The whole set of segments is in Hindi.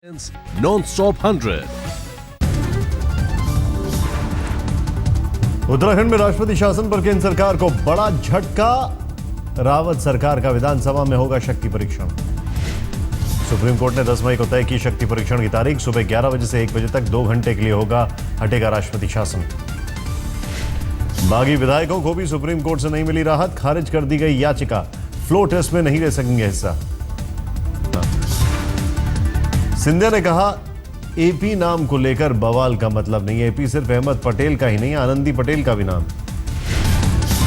Non-stop 100. उत्तराखंड में राष्ट्रपति शासन पर केंद्र सरकार को बड़ा झटका। रावत सरकार का विधानसभा में होगा शक्ति परीक्षण। सुप्रीम कोर्ट ने 10 मई को तय की शक्ति परीक्षण की तारीख। सुबह 11 बजे से 1 बजे तक 2 घंटे के लिए हटेगा राष्ट्रपति शासन। बागी विधायकों को भी सुप्रीम कोर्ट से नहीं मिली राहत। खारिज कर दी गई याचिका। फ्लो टेस्ट में नहीं ले सकेंगे हिस्सा। सिंधिया ने कहा, एपी नाम को लेकर बवाल का मतलब नहीं है। एपी सिर्फ अहमद पटेल का ही नहीं, आनंदी पटेल का भी नाम।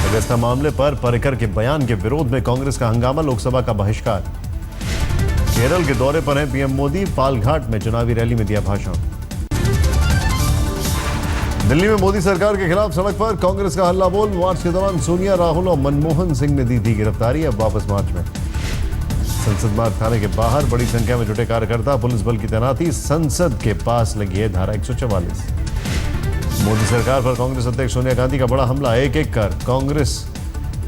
अगस्ता मामले पर पर्रिकर के बयान के विरोध में कांग्रेस का हंगामा। लोकसभा का बहिष्कार। केरल के दौरे पर हैं पीएम मोदी। पालघाट में चुनावी रैली में दिया भाषण। दिल्ली में मोदी सरकार के खिलाफ सड़क पर कांग्रेस का हल्ला बोल। मार्च के दौरान सोनिया, राहुल और मनमोहन सिंह ने दी थी गिरफ्तारी। अब वापस मार्च में। संसद मार्ग थाने के बाहर बड़ी संख्या में जुटे कार्यकर्ता। पुलिस बल की तैनाती। संसद के पास लगी है धारा 144। मोदी सरकार पर कांग्रेस अध्यक्ष सोनिया गांधी का बड़ा हमला। एक एक कर कांग्रेस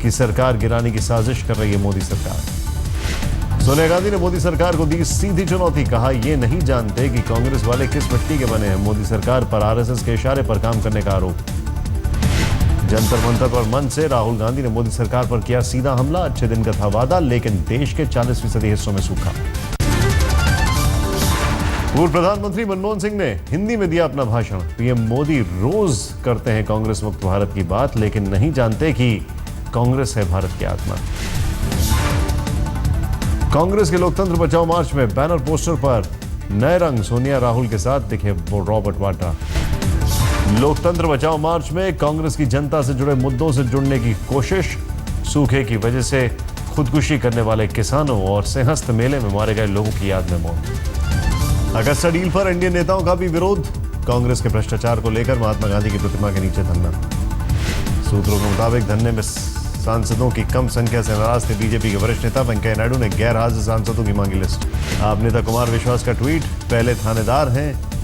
की सरकार गिराने की साजिश कर रही है मोदी सरकार। सोनिया गांधी ने मोदी सरकार को दी सीधी चुनौती। कहा, ये नहीं जानते कि कांग्रेस वाले किस मिट्टी के बने हैं। मोदी सरकार पर आरएसएस के इशारे पर काम करने का आरोप। जंतर मंतर पर मंच से राहुल गांधी ने मोदी सरकार पर किया सीधा हमला। अच्छे दिन का था वादा, लेकिन देश के 40% हिस्सों में सूखा। पूर्व प्रधानमंत्री मनमोहन सिंह ने हिंदी में दिया अपना भाषण। पीएम मोदी रोज करते हैं कांग्रेस मुक्त भारत की बात, लेकिन नहीं जानते कि कांग्रेस है भारत की आत्मा। कांग्रेस के लोकतंत्र बचाओ मार्च में बैनर पोस्टर पर नए रंग। सोनिया, राहुल के साथ दिखे रॉबर्ट वाड्रा। लोकतंत्र बचाओ मार्च में कांग्रेस की जनता से जुड़े मुद्दों से जुड़ने की कोशिश। सूखे की वजह से खुदकुशी करने वाले किसानों और सिंहस्थ मेले में मारे गए लोगों की याद में मौन। अगस्ता डील पर एनडीए नेताओं का भी विरोध। कांग्रेस के भ्रष्टाचार को लेकर महात्मा गांधी की प्रतिमा के नीचे धरना। सूत्रों के मुताबिक धरने में सांसदों की कम संख्या से नाराज थे बीजेपी के वरिष्ठ नेता वेंकैया नायडू ने गैर हाजिर सांसदों की मांगी लिस्ट। आप नेता कुमार विश्वास का ट्वीट, पहले थानेदार हैं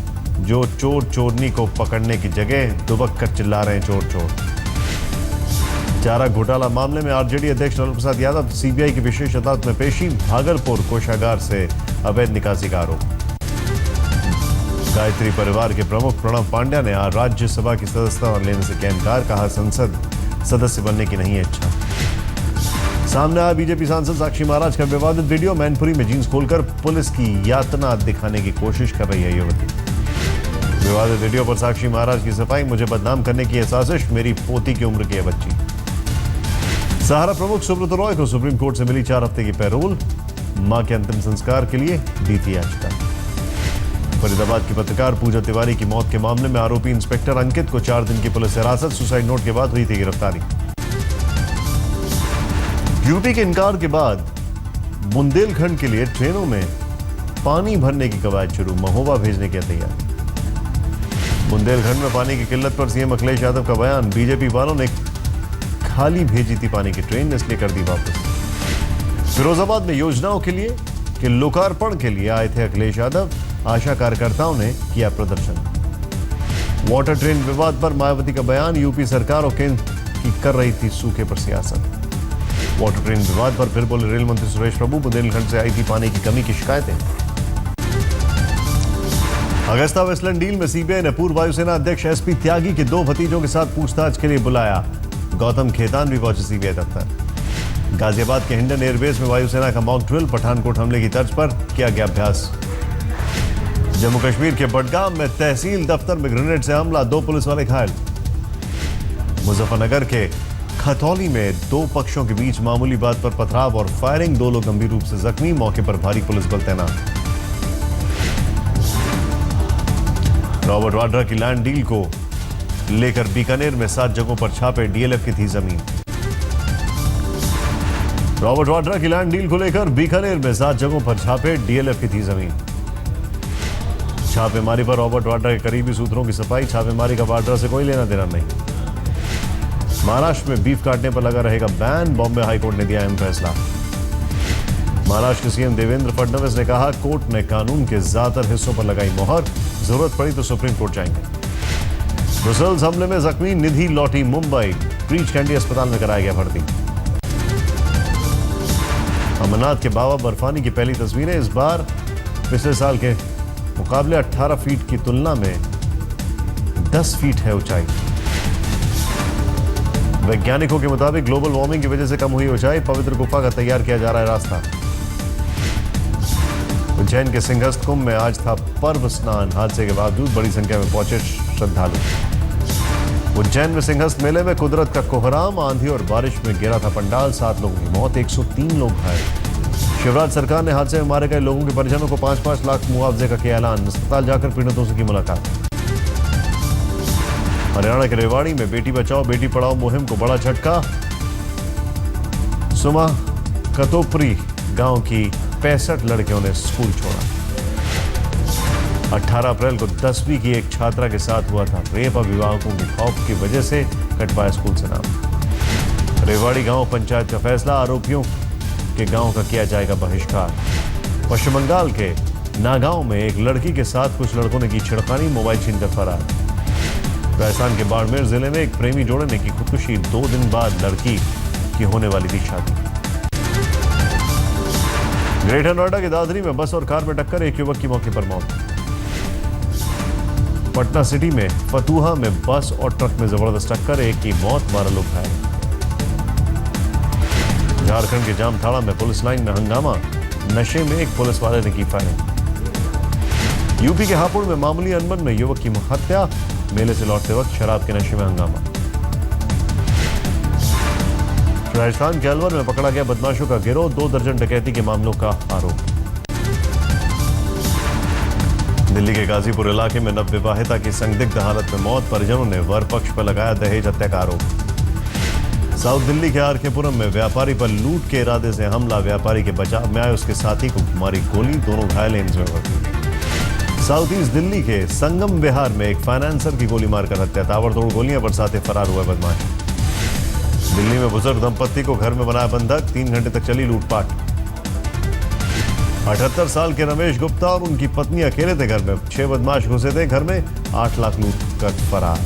जो चोर चोरनी को पकड़ने की जगह दुबक कर चिल्ला रहे हैं चोर चोर। चारा घोटाला मामले में आरजेडी अध्यक्ष लालू प्रसाद यादव सीबीआई की विशेष अदालत में पेशी। भागलपुर कोषागार से अवैध निकासी का आरोप। गायत्री परिवार के प्रमुख प्रणव पांड्या ने आज राज्यसभा की सदस्यता लेने से किया इनकार। कहा, संसद सदस्य बनने की नहीं है इच्छा। सामने आया बीजेपी सांसद साक्षी महाराज का विवादित वीडियो। मैनपुरी में जींस खोलकर पुलिस की यातना दिखाने की कोशिश कर रही है युवती। विवादित वीडियो पर साक्षी महाराज की सफाई। मुझे बदनाम करने की साजिश, मेरी पोती की उम्र की है बच्ची। सहारा प्रमुख सुब्रत रॉय को सुप्रीम कोर्ट से मिली 4 हफ्ते की पैरोल। मां के अंतिम संस्कार के लिए दी थी याचिका। फरीदाबाद की पत्रकार पूजा तिवारी की मौत के मामले में आरोपी इंस्पेक्टर अंकित को 4 दिन की पुलिस हिरासत। सुसाइड नोट के बाद हुई थी गिरफ्तारी। यूपी के इनकार के बाद बुंदेलखंड के लिए ट्रेनों में पानी भरने की कवायद शुरू। महोबा भेजने की तैयारी। बुंदेलखंड में पानी की किल्लत पर सीएम अखिलेश यादव का बयान। बीजेपी वालों ने खाली भेजी थी पानी की ट्रेन, इसलिए कर दी वापस। फिरोजाबाद में योजनाओं के लोकार्पण के लिए आए थे अखिलेश यादव। आशा कार्यकर्ताओं ने किया प्रदर्शन। वाटर ट्रेन विवाद पर मायावती का बयान। यूपी सरकार और केंद्र की कर रही थी सूखे पर सियासत। वाटर ट्रेन विवाद पर फिर बोले रेल मंत्री सुरेश प्रभु। बुंदेलखंड से आई थी पानी की कमी की शिकायतें। अगस्ता वेस्टलैंड डील में सीबीआई ने पूर्व वायुसेना अध्यक्ष एसपी त्यागी के 2 भतीजों के साथ पूछताछ के लिए बुलाया। गौतम खेतान भी पहुंचे सीबीआई दफ्तर। गाजियाबाद के हिंडन एयरबेस में वायुसेना का मॉक ड्रिल। पठानकोट हमले की तर्ज पर किया गया अभ्यास। जम्मू कश्मीर के बडगाम में तहसील दफ्तर में ग्रेनेड से हमला। 2 पुलिस वाले घायल। मुजफ्फरनगर के खतौली में 2 पक्षों के बीच मामूली बात पर पथराव और फायरिंग। 2 लोग गंभीर रूप से जख्मी। मौके पर भारी पुलिस बल तैनात। रॉबर्ट वाड्रा की लैंड डील को लेकर बीकानेर में 7 जगहों पर छापे। डीएलएफ की थी जमीन। रॉबर्ट वाड्रा की लैंड डील को लेकर बीकानेर में 7 जगहों पर छापे। डीएलएफ की थी जमीन। छापेमारी पर रॉबर्ट वाड्रा के करीबी सूत्रों की सफाई। छापेमारी का वाड्रा से कोई लेना देना नहीं। महाराष्ट्र में बीफ काटने पर लगा रहेगा बैन। बॉम्बे हाईकोर्ट ने दिया अहम फैसला। महाराष्ट्र के सीएम देवेंद्र फडणवीस ने कहा, कोर्ट ने कानून के ज्यादातर हिस्सों पर लगाई मोहर। जरूरत पड़ी तो सुप्रीम कोर्ट जाएंगे। ब्रुसेल्स हमले में जख्मी निधि लौटी मुंबई। ब्रीच कैंडी अस्पताल में कराया गया भर्ती। अमरनाथ के बाबा बर्फानी की पहली तस्वीरें। इस बार पिछले साल के मुकाबले 18 फीट की तुलना में 10 फीट है ऊंचाई। वैज्ञानिकों के मुताबिक ग्लोबल वार्मिंग की वजह से कम हुई ऊंचाई, पवित्र गुफा का तैयार किया जा रहा है रास्ता। उज्जैन के सिंहस्थ कुंभ में आज था पर्व स्नान, हादसे के बावजूद बड़ी संख्या में पहुंचे श्रद्धालु। उज्जैन में सिंहस्थ मेले में कुदरत का कोहराम, आंधी और बारिश में गिरा था पंडाल, 7 लोगों की मौत, 103 लोग घायल। शिवराज सरकार ने हादसे में मारे गए लोगों के परिजनों को 5-5 लाख मुआवजे का किया ऐलान, अस्पताल जाकर पीड़ितों से की मुलाकात। हरियाणा के रेवाड़ी में बेटी बचाओ बेटी पढ़ाओ मुहिम को बड़ा झटका, सुमा कतोपरी गांव की 65 लड़कियों ने स्कूल छोड़ा। 18 अप्रैल को 10वीं की एक छात्रा के साथ हुआ था रेप, अभिभावकों के खौफ की वजह से कट पाया स्कूल से नाम। रेवाड़ी गांव पंचायत का फैसला, आरोपियों के गांव का किया जाएगा बहिष्कार। पश्चिम बंगाल के नागांव में एक लड़की के साथ कुछ लड़कों ने की छिड़खानी, मोबाइल छीनकर फरार। राजस्थान के बाड़मेर जिले में एक प्रेमी जोड़े ने की खुदकुशी, 2 दिन बाद लड़की की होने वाली थी शादी। ग्रेटर नोएडा के दादरी में बस और कार में टक्कर, एक युवक की मौके पर मौत। पटना सिटी में फतुहा में बस और ट्रक में जबरदस्त टक्कर, एक की मौत, 12 लोग घायल। झारखंड के जामताड़ा में पुलिस लाइन में हंगामा, नशे में एक पुलिस वाले ने की फायरिंग। यूपी के हापुड़ में मामूली अनबन में युवक की हत्या, मेले से लौटते वक्त शराब के नशे में हंगामा। राजस्थान के अलवर में पकड़ा गया बदमाशों का गिरोह, 2 दर्जन डकैती के मामलों का आरोप। दिल्ली के गाजीपुर इलाके में नवविवाहिता की संदिग्ध हालत में मौत, परिजनों ने वर पक्ष पर लगाया दहेज हत्या का आरोप। साउथ दिल्ली के आरकेपुरम में व्यापारी पर लूट के इरादे से हमला, व्यापारी के बचाव में आए उसके साथी को मारी गोली, दोनों घायल एम्स में भर्ती। साउथ ईस्ट दिल्ली के संगम विहार में एक फाइनेंसर की गोली मारकर हत्या, ताबड़तोड़ गोलियां बरसाते फरार हुआ बदमाश। दिल्ली में बुजुर्ग दंपत्ति को घर में बनाया बंधक, 3 घंटे तक चली लूटपाट। 78 साल के रमेश गुप्ता और उनकी पत्नी अकेले थे घर में, 6 बदमाश घुसे थे घर में, 8 लाख लूट कर फरार।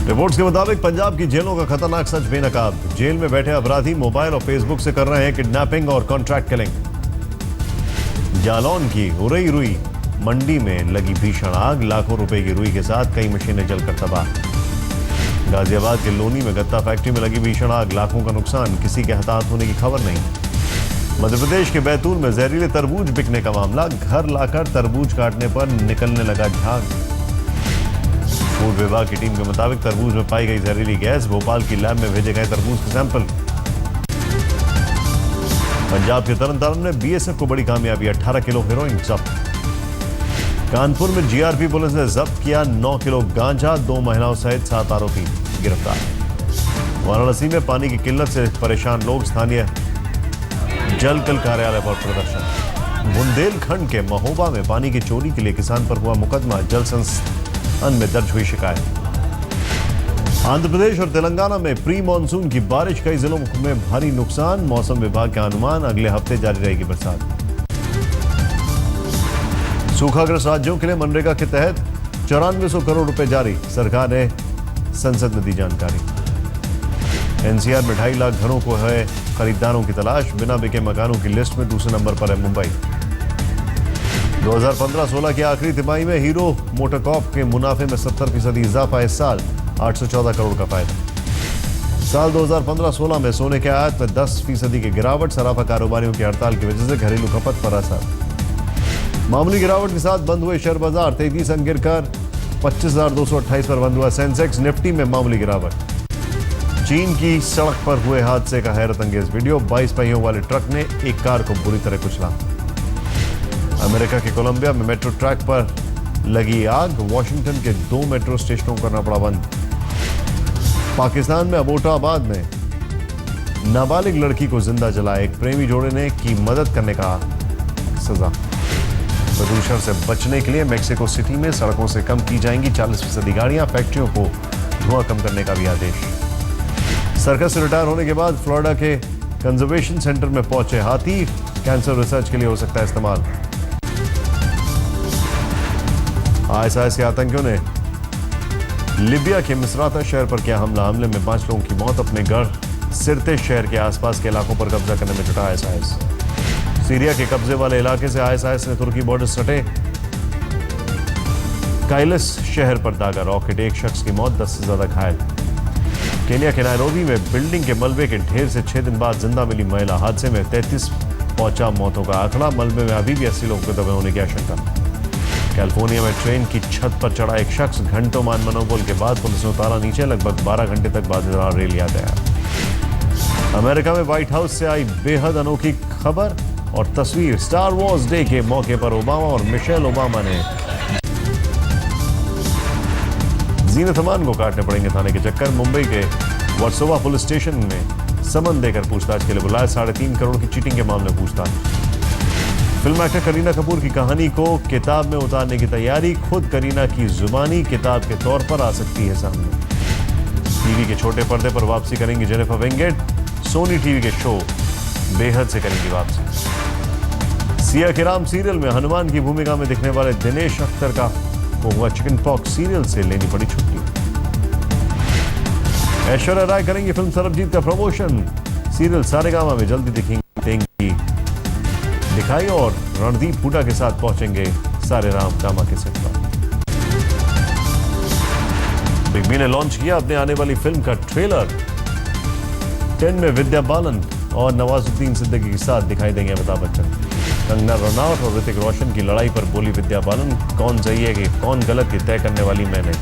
रिपोर्ट्स के मुताबिक पंजाब की जेलों का खतरनाक सच बेनकाब, जेल में बैठे अपराधी मोबाइल और फेसबुक से कर रहे हैं किडनैपिंग और कॉन्ट्रैक्ट किलिंग। जालौन की उरई रुई मंडी में लगी भीषण आग, लाखों रुपए की रुई के साथ कई मशीनें जलकर तबाह। गाजियाबाद के लोनी में गत्ता फैक्ट्री में लगी भीषण आग, लाखों का नुकसान, किसी के हताहत होने की खबर नहीं। मध्य प्रदेश के बैतूल में जहरीले तरबूज बिकने का मामला, घर लाकर तरबूज काटने पर निकलने लगा झाग। फूड विभाग की टीम के मुताबिक तरबूज में पाई गई जहरीली गैस, भोपाल की लैब में भेजे गए तरबूज के सैंपल। पंजाब के तरन तारण में बीएसएफ को बड़ी कामयाबी, 18 किलो हेरोइन जब्त। कानपुर में जीआरपी पुलिस ने जब्त किया 9 किलो गांजा, 2 महिलाओं सहित 7 आरोपी गिरफ्तार। वाराणसी में पानी की किल्लत से परेशान लोग, स्थानीय जल कल कार्यालय पर प्रदर्शन। बुंदेलखंड के महोबा में पानी की चोरी के लिए किसान पर हुआ मुकदमा, जल संस्थान में दर्ज हुई शिकायत। आंध्र प्रदेश और तेलंगाना में प्री मानसून की बारिश, कई जिलों में भारी नुकसान, मौसम विभाग का अनुमान अगले हफ्ते जारी रहेगी बरसात। सूखाग्रस्त राज्यों के लिए मनरेगा के तहत 9400 करोड़ रुपए जारी, सरकार ने संसद में दी जानकारी। एनसीआर में 2.5 लाख घरों को है खरीदारों की तलाश, बिना बिके मकानों की लिस्ट में दूसरे नंबर पर है मुंबई। 2015-16 की आखिरी तिमाही में हीरो मोटोकॉर्प के मुनाफे में 70% इजाफा, इस साल 814 करोड़ का फायदा। साल 2015-16 में सोने के आयात में 10% की गिरावट, सराफा कारोबारियों की हड़ताल की वजह से घरेलू खपत पर असर। मामूली गिरावट के साथ बंद हुए शेयर बाजार, 33 अंक गिरकर 25,228 पर बंद हुआ सेंसेक्स, निफ्टी में मामूली गिरावट। चीन की सड़क पर हुए हादसे का हैरत अंगेज वीडियो, 22 पहियों वाले ट्रक ने एक कार को बुरी तरह कुचला। अमेरिका के कोलंबिया में मेट्रो ट्रैक पर लगी आग, वॉशिंगटन के 2 मेट्रो स्टेशनों को करना पड़ा बंद। पाकिस्तान में अबोटाबाद में नाबालिग लड़की को जिंदा जलाया, एक प्रेमी जोड़े ने की मदद करने का सजा। प्रदूषण से बचने के लिए मेक्सिको सिटी में सड़कों से कम की जाएंगी 40% गाड़ियां, फैक्ट्रियों को धुआं कम करने का भी आदेश। सर्कस से रिटायर होने के बाद फ्लोरिडा के कंजर्वेशन सेंटर में पहुंचे हाथी, कैंसर रिसर्च के लिए हो सकता है इस्तेमाल। आईएसआईएस के आतंकियों ने लीबिया के मिसराता शहर पर किया हमला, हमले में 5 लोगों की मौत, अपने गढ़ सिरते शहर के आसपास के इलाकों पर कब्जा करने में जुटा आईएसआईएस। सीरिया के कब्जे वाले इलाके से आईएसआईएस ने तुर्की बॉर्डर सटे काइलस शहर पर दागा रॉकेट, एक शख्स की मौत, 10 से ज्यादा घायल। केन्या के नायरोबी में बिल्डिंग के मलबे के ढेर से 6 दिन बाद जिंदा मिली महिला, हादसे में 33 पहुंचा मौतों का आंकड़ा, मलबे में अभी भी 80 लोगों के दबे होने की आशंका। कैलिफोर्निया में ट्रेन की छत पर चढ़ा एक शख्स, घंटों मान मनोबल के बाद पुलिस ने उतारा नीचे, लगभग 12 घंटे तक बाद रेल याद आया। अमेरिका में व्हाइट हाउस से आई बेहद अनोखी खबर और तस्वीर, स्टार वॉर्स डे के मौके पर ओबामा और मिशेल ओबामा ने जीनत अमान को काटने पड़ेंगे थाने के चक्कर। मुंबई के वर्सोवा पुलिस स्टेशन में समन देकर पूछताछ के लिए बुलाया, 3.5 करोड़ की चीटिंग के मामले में पूछताछ। फिल्म एक्टर करीना कपूर की कहानी को किताब में उतारने की तैयारी, खुद करीना की जुबानी किताब के तौर पर आ सकती है सामने। टीवी के छोटे पर्दे पर वापसी करेंगी जेनिफर विंगेट, सोनी टीवी के शो बेहद से करेंगी वापसी। सिया के राम सीरियल में हनुमान की भूमिका में दिखने वाले दिनेश अख्तर का हुआ चिकन पॉक्स, सीरियल से लेनी पड़ी छुट्टी। ऐश्वर्या राय करेंगी फिल्म सरबजीत का प्रमोशन, सीरियल सारेगामा में जल्दी देंगी दिखाई और रणदीप हुड्डा के साथ पहुंचेंगे सारे राम कामा के सेट पर। बिग बी ने लॉन्च किया अपने आने वाली फिल्म का ट्रेलर, 10 में विद्या बालन और नवाजुद्दीन सिद्दीकी के साथ दिखाई देंगे अमिताभ बच्चन। कंगना रनौत और ऋतिक रोशन की लड़ाई पर बोली विद्या बालन, कौन सही है कि कौन गलत ये तय करने वाली मैंने।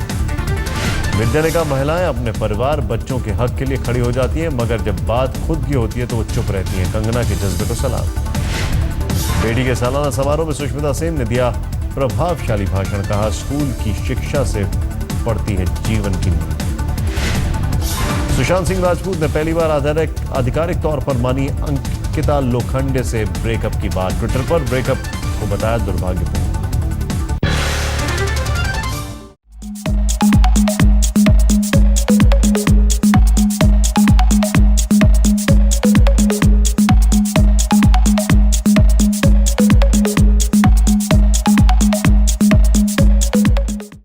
विद्या ने कहा, महिलाएं अपने परिवार बच्चों के हक के लिए खड़ी हो जाती हैं, मगर जब बात खुद की होती है तो वो चुप रहती हैं। कंगना के जज्बे को सलाम। बेटी के सालाना समारोह में सुष्मिता सेन ने दिया प्रभावशाली भाषण, कहा स्कूल की शिक्षा से पड़ती है जीवन की नींव। सुशांत सिंह राजपूत ने पहली बार आधिकारिक तौर पर मानी अंकिता लोखंडे से ब्रेकअप की बात, ट्विटर पर ब्रेकअप को बताया दुर्भाग्यपूर्ण।